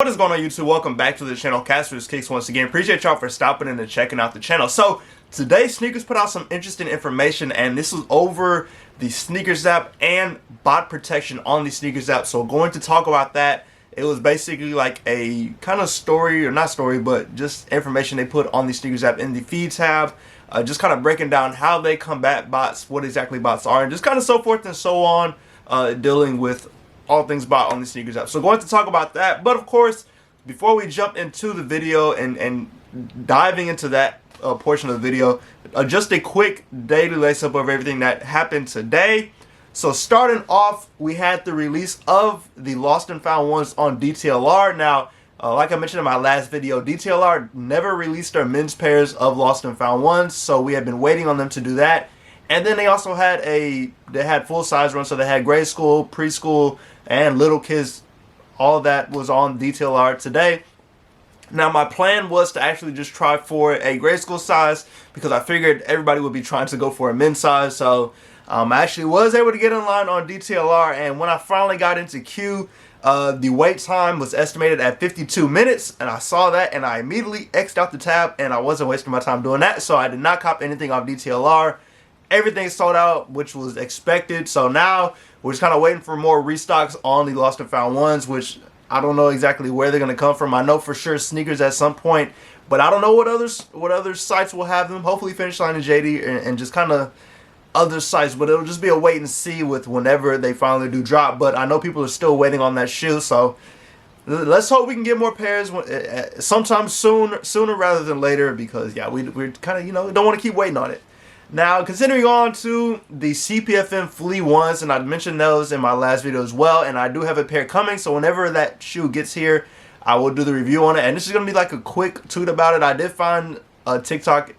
What is going on, YouTube? Welcome back to the channel. Snkrs once again. Appreciate y'all for stopping in and checking out the channel. So today Snkrs put out some interesting information, and this was over the Snkrs app and bot protection on the Snkrs app. So going to talk about that. It was basically like a kind of story, or not story, but just information they put on the Snkrs app in the feed tab. Just kind of breaking down how they combat bots, what exactly bots are, and just kind of so forth and so on, dealing with all things bot on the Snkrs app. So going to talk about that, but of course, before we jump into the video and diving into that portion of the video, just a quick daily lace up of everything that happened today. So starting off, we had the release of the Lost and Found ones on DTLR. Now, like I mentioned in my last video, DTLR never released their men's pairs of Lost and Found ones, so we have been waiting on them to do that. And then they also had full size runs, so they had grade school, preschool, and little kids. All that was on DTLR today. Now my plan was to actually just try for a grade school size, because I figured everybody would be trying to go for a men's size. So I actually was able to get in line on DTLR, and when I finally got into queue, the wait time was estimated at 52 minutes, and I saw that and I immediately X'd out the tab, and I wasn't wasting my time doing that, so I did not cop anything off DTLR. Everything sold out, which was expected. So now we're just kind of waiting for more restocks on the Lost and Found ones, which I don't know exactly where they're going to come from. I know for sure Snkrs at some point, but I don't know what other sites will have them. Hopefully Finish Line and JD and just kind of other sites, but it'll just be a wait and see with whenever they finally do drop. But I know people are still waiting on that shoe, so let's hope we can get more pairs sometime sooner rather than later, because yeah, we're kind of, you know, don't want to keep waiting on it. Now, considering on to the CPFM Flea ones, and I mentioned those in my last video as well, and I do have a pair coming, so whenever that shoe gets here, I will do the review on it, and this is going to be like a quick tweet about it. I did find a TikTok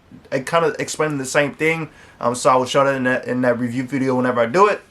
kind of explaining the same thing, so I will show that in that review video whenever I do it.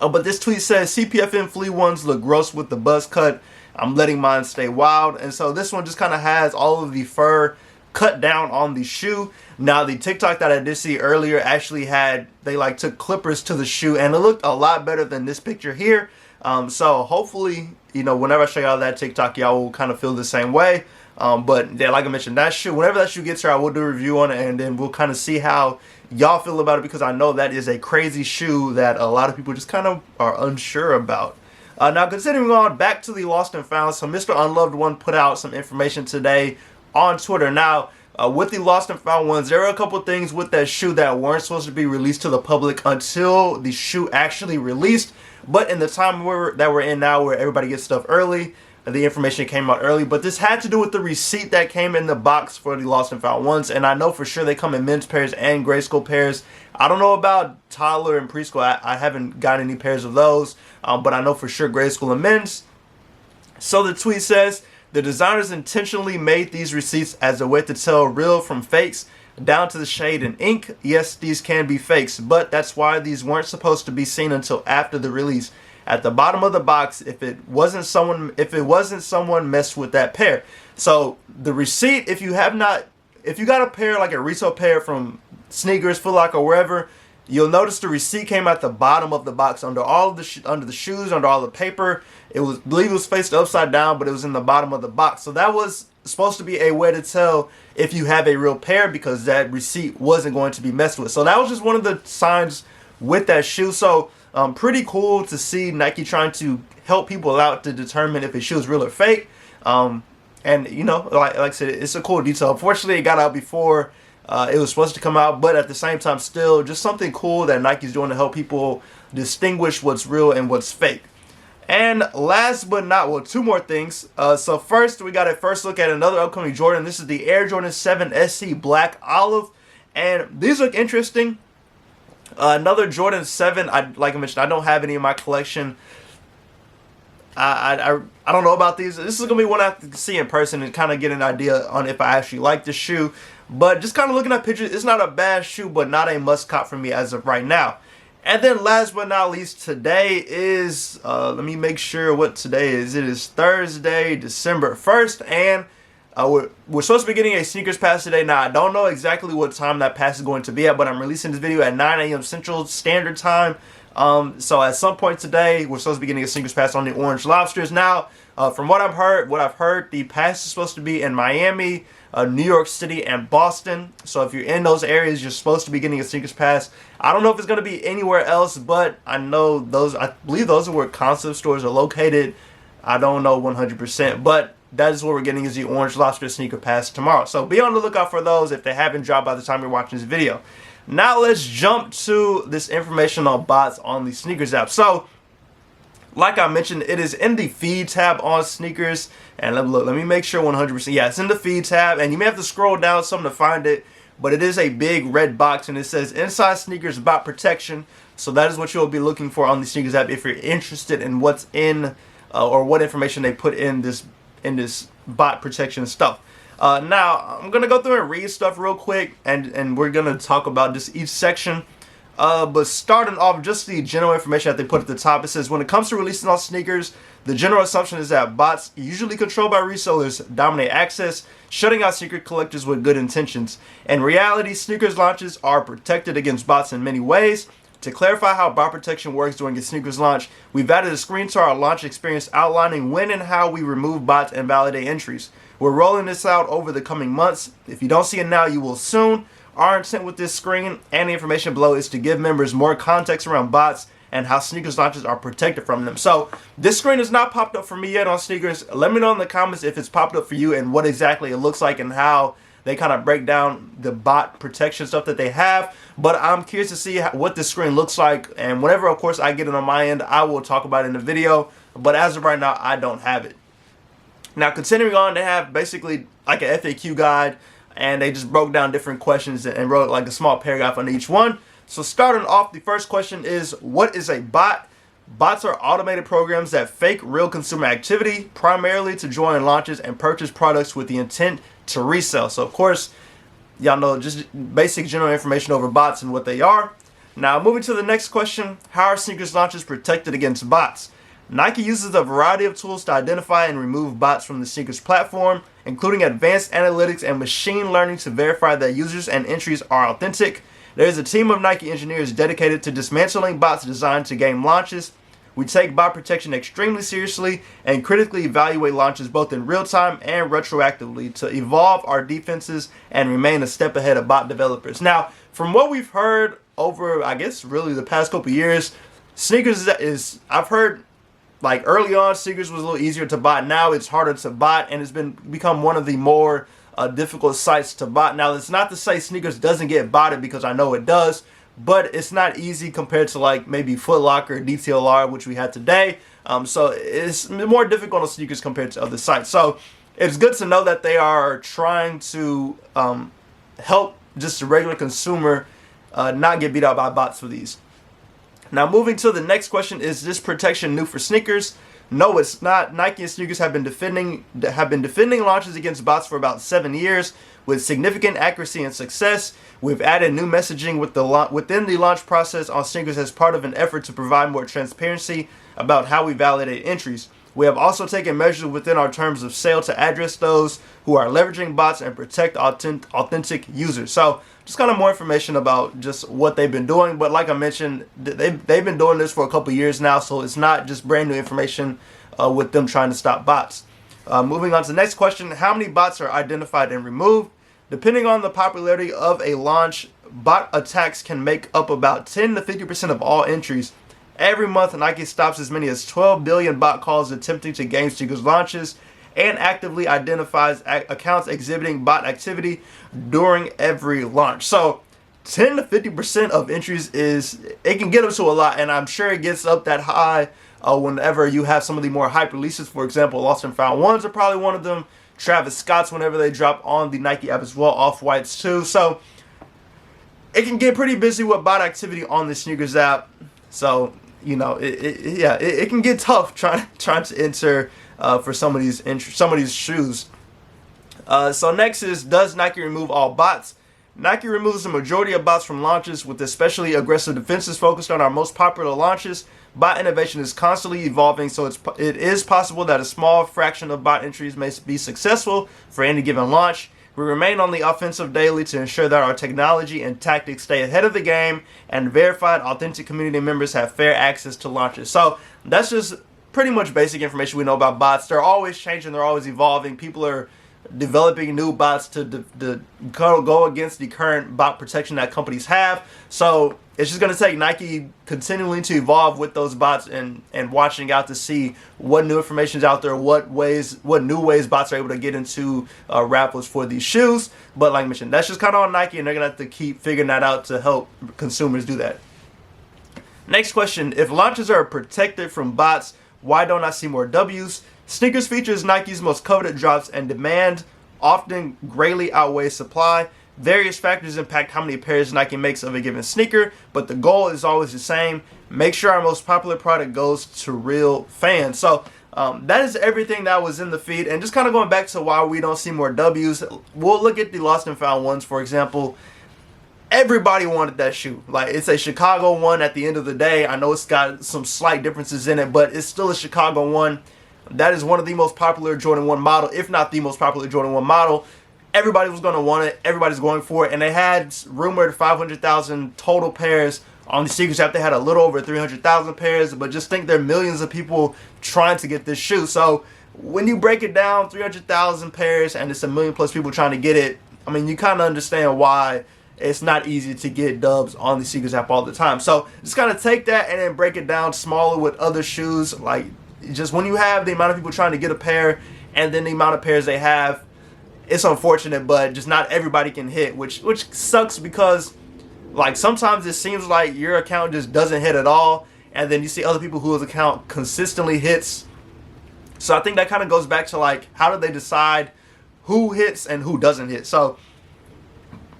But this tweet says, CPFM Flea ones look gross with the buzz cut. I'm letting mine stay wild. And so this one just kind of has all of the fur cut down on the shoe. Now the TikTok that I did see earlier actually had, they like took clippers to the shoe, and it looked a lot better than this picture here. So hopefully, you know, whenever I show y'all that TikTok, y'all will kind of feel the same way. But yeah, like I mentioned, that shoe, whenever that shoe gets here, I will do a review on it, and then we'll kind of see how y'all feel about it, because I know that is a crazy shoe that a lot of people just kind of are unsure about. Now considering on back to the Lost and Found, so Mr. Unloved One put out some information today on Twitter. Now, with the Lost and Found ones, there are a couple things with that shoe that weren't supposed to be released to the public until the shoe actually released. But in the time that we're in now, where everybody gets stuff early, the information came out early. But this had to do with the receipt that came in the box for the Lost and Found ones, and I know for sure they come in men's pairs and grade school pairs. I don't know about toddler and preschool. I haven't got any pairs of those, but I know for sure grade school and men's. So the tweet says, the designers intentionally made these receipts as a way to tell real from fakes, down to the shade and ink. Yes, these can be fakes, but that's why these weren't supposed to be seen until after the release. At the bottom of the box, if it wasn't someone messed with that pair. So the receipt, if you got a pair, like a retail pair from Snkrs, Foot Locker, or wherever, you'll notice the receipt came at the bottom of the box, under all of the under the shoes, under all the paper. I believe it was faced upside down, but it was in the bottom of the box. So that was supposed to be a way to tell if you have a real pair, because that receipt wasn't going to be messed with. So that was just one of the signs with that shoe. So pretty cool to see Nike trying to help people out to determine if a shoe is real or fake. And you know, like I said, it's a cool detail. Unfortunately, it got out before it was supposed to come out, but at the same time, still just something cool that Nike's doing to help people distinguish what's real and what's fake. And last but not, well, two more things. So first, we got a first look at another upcoming Jordan. This is the Air Jordan 7 SC Black Olive, and these look interesting. Another Jordan 7. Like I mentioned, I don't have any in my collection. I don't know about these. This is gonna be one I have to see in person and kind of get an idea on if I actually like the shoe. But just kind of looking at pictures, it's not a bad shoe, but not a must cop for me as of right now. And then last but not least, today is, let me make sure what today is. It is Thursday, December 1st, and we're supposed to be getting a Snkrs pass today. Now, I don't know exactly what time that pass is going to be at, but I'm releasing this video at 9 a.m. Central Standard Time. So at some point today, we're supposed to be getting a Snkrs pass on the Orange Lobsters. Now, From what I've heard, the pass is supposed to be in Miami, New York City, and Boston. So if you're in those areas, you're supposed to be getting a Snkrs pass. I don't know if it's going to be anywhere else, but I know I believe those are where concept stores are located. I don't know 100%, but that is what we're getting, is the Orange Lobster sneaker pass tomorrow. So be on the lookout for those if they haven't dropped by the time you're watching this video. Now let's jump to this information on bots on the Snkrs app. So like I mentioned, it is in the feed tab on Snkrs. And let me make sure 100%. Yeah, it's in the feed tab, and you may have to scroll down some to find it, but it is a big red box, and it says Inside Snkrs Bot Protection. So that is what you'll be looking for on the Snkrs app if you're interested in what's in or what information they put in this bot protection stuff. Now I'm gonna go through and read stuff real quick, and we're gonna talk about just each section. But starting off, just the general information that they put at the top. It says, when it comes to releasing on Snkrs, the general assumption is that bots, usually controlled by resellers, dominate access, shutting out secret collectors with good intentions. In reality, Snkrs launches are protected against bots in many ways. To clarify how bot protection works during a Snkrs launch, we've added a screen to our launch experience outlining when and how we remove bots and validate entries. We're rolling this out over the coming months. If you don't see it now, you will soon. Our intent with this screen and the information below is to give members more context around bots and how Snkrs launches are protected from them. So this screen has not popped up for me yet on Snkrs. Let me know in the comments if it's popped up for you and what exactly it looks like and how they kind of break down the bot protection stuff that they have. But I'm curious to see what this screen looks like, and whenever of course I get it on my end, I will talk about it in the video. But as of right now, I don't have it. Now continuing on, they have basically like an FAQ guide, and they just broke down different questions and wrote like a small paragraph on each one. So starting off, the first question is, what is a bot? Bots are automated programs that fake real consumer activity, primarily to join launches and purchase products with the intent to resell. So of course, y'all know just basic general information over bots and what they are. Now moving to the next question, how are Snkrs launches protected against bots? Nike uses a variety of tools to identify and remove bots from the Snkrs platform, including advanced analytics and machine learning to verify that users and entries are authentic. There is a team of Nike engineers dedicated to dismantling bots designed to game launches. We take bot protection extremely seriously and critically evaluate launches both in real time and retroactively to evolve our defenses and remain a step ahead of bot developers. Now, from what we've heard over, I guess, really the past couple years, Snkrs is, I've heard, like early on, Snkrs was a little easier to bot. Now it's harder to bot, and it's become one of the more difficult sites to bot. Now, it's not to say Snkrs doesn't get botted, because I know it does, but it's not easy compared to like maybe Foot Locker, DTLR, which we had today. So it's more difficult on Snkrs compared to other sites. So it's good to know that they are trying to help just the regular consumer not get beat out by bots for these. Now moving to the next question, is this protection new for Snkrs? No, it's not. Nike and Snkrs have been defending launches against bots for about 7 years with significant accuracy and success. We've added new messaging within the launch process on Snkrs as part of an effort to provide more transparency about how we validate entries. We have also taken measures within our terms of sale to address those who are leveraging bots and protect authentic users. So just kind of more information about just what they've been doing. But like I mentioned, they've been doing this for a couple years now, so it's not just brand new information with them trying to stop bots. Moving on to the next question, how many bots are identified and removed? Depending on the popularity of a launch, bot attacks can make up about 10 to 50% of all entries. Every month, Nike stops as many as 12 billion bot calls attempting to game Snkrs launches and actively identifies accounts exhibiting bot activity during every launch. So 10 to 50% of entries it can get up to a lot, and I'm sure it gets up that high whenever you have some of the more hype releases. For example, Lost and Found Ones are probably one of them. Travis Scott's whenever they drop on the Nike app as well, Off-Whites too. So it can get pretty busy with bot activity on the Snkrs app. So you know, it can get tough trying to enter for some of these shoes. So next is, does Nike remove all bots? Nike removes the majority of bots from launches, with especially aggressive defenses focused on our most popular launches. Bot innovation is constantly evolving, so it is possible that a small fraction of bot entries may be successful for any given launch. We remain on the offensive daily to ensure that our technology and tactics stay ahead of the game and verified authentic community members have fair access to launches. So that's just pretty much basic information we know about bots. They're always changing, they're always evolving. People are developing new bots to go against the current bot protection that companies have. So it's just going to take Nike continuing to evolve with those bots and watching out to see what new information is out there, what new ways bots are able to get into raffles for these shoes. But like I mentioned, that's just kind of on Nike, and they're going to have to keep figuring that out to help consumers do that. Next question: if launches are protected from bots, why don't I see more W's? Snkrs features Nike's most coveted drops, and demand often greatly outweighs supply. Various factors impact how many pairs Nike makes of a given sneaker, but the goal is always the same: make sure our most popular product goes to real fans. So that is everything that was in the feed, and just kind of going back to why we don't see more W's. We'll look at the lost and found ones, for example. Everybody wanted that shoe. Like, it's a Chicago one at the end of the day. I know it's got some slight differences in it, but it's still a Chicago one. That is one of the most popular Jordan 1 model, if not the most popular Jordan 1 model. Everybody was going to want it. Everybody's going for it. And they had rumored 500,000 total pairs on the Snkrs app. They had a little over 300,000 pairs, but just think there are millions of people trying to get this shoe. So when you break it down, 300,000 pairs, and it's a million plus people trying to get it, I mean, you kind of understand why it's not easy to get dubs on the Snkrs app all the time. So just kind of take that and then break it down smaller with other shoes. Like, just when you have the amount of people trying to get a pair and then the amount of pairs they have, it's unfortunate, but just not everybody can hit, which sucks, because like sometimes it seems like your account just doesn't hit at all, and then you see other people whose account consistently hits. So I think that kind of goes back to like, how do they decide who hits and who doesn't hit? So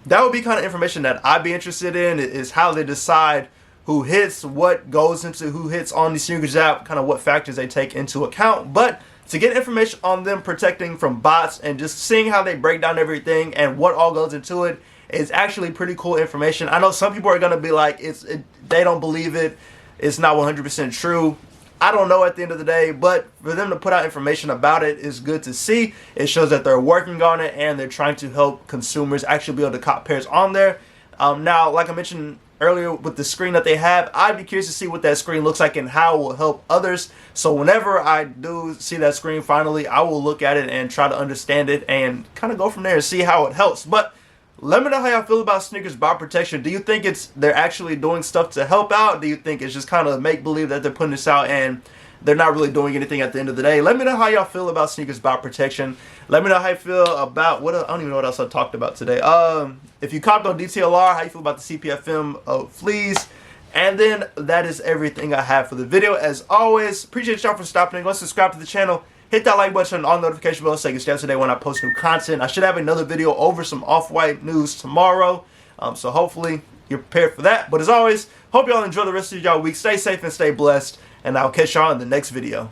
that would be kind of information that I'd be interested in, is how they decide who hits, what goes into who hits on the Snkrs app, kind of what factors they take into account. But to get information on them protecting from bots and just seeing how they break down everything and what all goes into it is actually pretty cool information. I know some people are going to be like, they don't believe it, it's not 100% true. I don't know at the end of the day, but for them to put out information about it is good to see. It shows that they're working on it and they're trying to help consumers actually be able to cop pairs on there. Now, like I mentioned earlier with the screen that they have, I'd be curious to see what that screen looks like and how it will help others. So whenever I do see that screen finally, I will look at it and try to understand it and kind of go from there and see how it helps. But let me know how y'all feel about Snkrs bot protection. Do you think they're actually doing stuff to help out? Do you think it's just kind of make-believe that they're putting this out and they're not really doing anything at the end of the day? Let me know how y'all feel about Snkrs bot protection. Let me know how you feel about I don't even know what else I talked about today. If you copped on DTLR, how you feel about the CPFM fleas. And then that is everything I have for the video. As always, appreciate y'all for stopping in. Go subscribe to the channel. Hit that like button on notification bell so you can stay up to date when I post new content. I should have another video over some Off-White news tomorrow. So hopefully you're prepared for that. But as always, hope y'all enjoy the rest of y'all week. Stay safe and stay blessed. And I'll catch y'all in the next video.